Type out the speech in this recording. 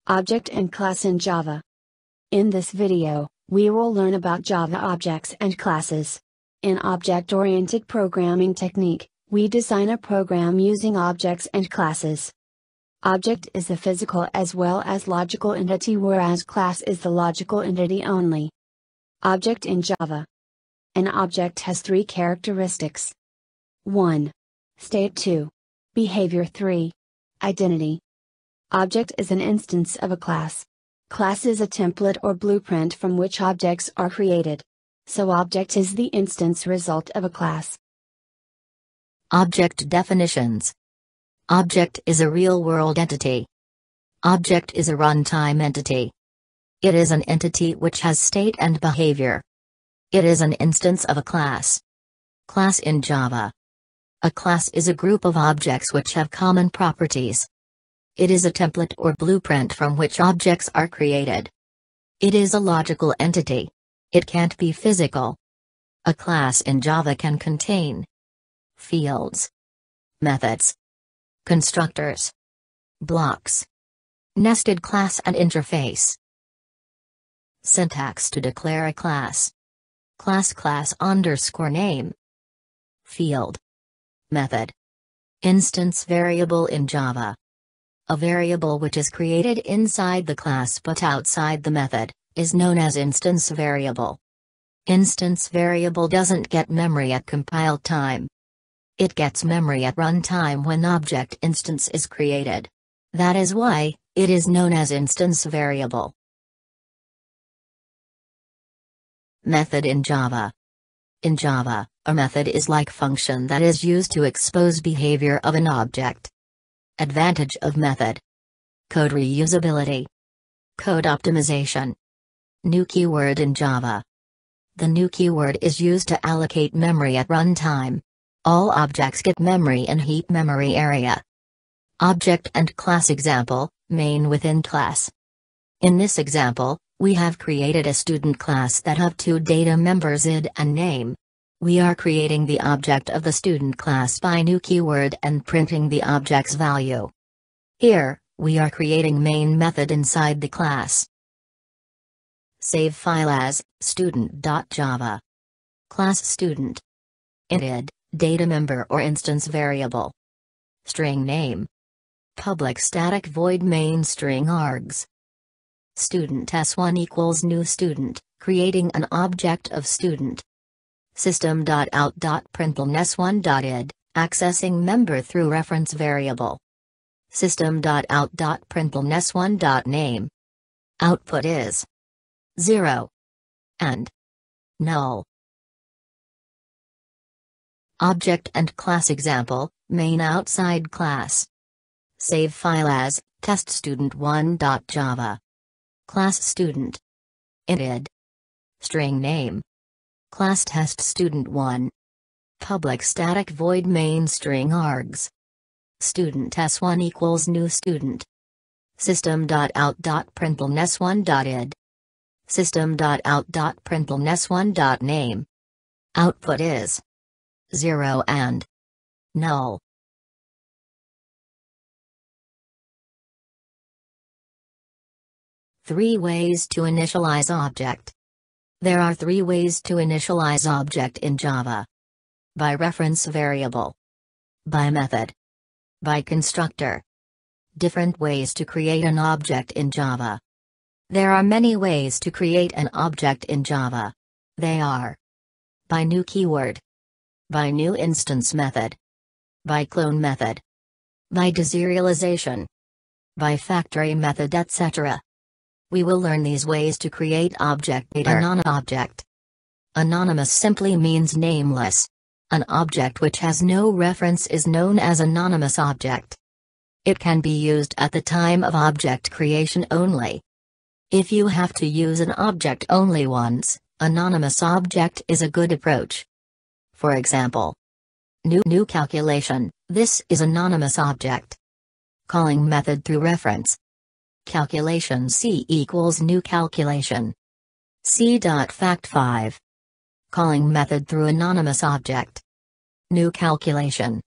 Object and class in Java. In this video, we will learn about Java objects and classes. In object-oriented programming technique, we design a program using objects and classes. Object is the physical as well as logical entity, whereas class is the logical entity only. Object in Java. An object has three characteristics. 1. State. 2. Behavior. 3. Identity. Object is an instance of a class. Class is a template or blueprint from which objects are created. So object is the instance result of a class. Object definitions. Object is a real-world entity. Object is a runtime entity. It is an entity which has state and behavior. It is an instance of a class. Class in Java. A class is a group of objects which have common properties. It is a template or blueprint from which objects are created. It is a logical entity. It can't be physical. A class in Java can contain fields, methods, constructors, blocks, nested class and interface. Syntax to declare a class. Class underscore name. Field. Method. Instance variable in Java. A variable which is created inside the class but outside the method is known as instance variable. Instance variable doesn't get memory at compile time. It gets memory at runtime when object instance is created. That is why it is known as instance variable. Method in Java. In Java, a method is like function that is used to expose behavior of an object. Advantage of method. Code reusability. Code optimization. New keyword in Java. The new keyword is used to allocate memory at runtime. All objects get memory in heap memory area. Object and class example, main within class. In this example, we have created a student class that have two data members id and name. We are creating the object of the student class by new keyword and printing the object's value. Here, we are creating main method inside the class. Save file as student.java. Class student. Id, data member or instance variable. String name. Public static void main string args. Student s1 equals new student, creating an object of student. System.out.println s1.id, accessing member through reference variable. System.out.println s1.name. Output is 0 and null. Object and class example, main outside class. Save file as teststudent1.java. Class student. Id. String name. Class test student1. Public static void main string args. Student s1 equals new student. System.out.println s1.id. System.out.println s1.name. Output is 0 and null. Three ways to initialize object. There are three ways to initialize object in Java. By reference variable. By method. By constructor. Different ways to create an object in Java. There are many ways to create an object in Java. They are: by new keyword. By new instance method. By clone method. By deserialization. By factory method, etc. We will learn these ways to create object later. Anonymous object. Anonymous simply means nameless. An object which has no reference is known as anonymous object. It can be used at the time of object creation only. If you have to use an object only once, anonymous object is a good approach. For example, new calculation, this is anonymous object. Calling method through reference. Calculation C equals new calculation. C.fact5. Calling method through anonymous object. New calculation.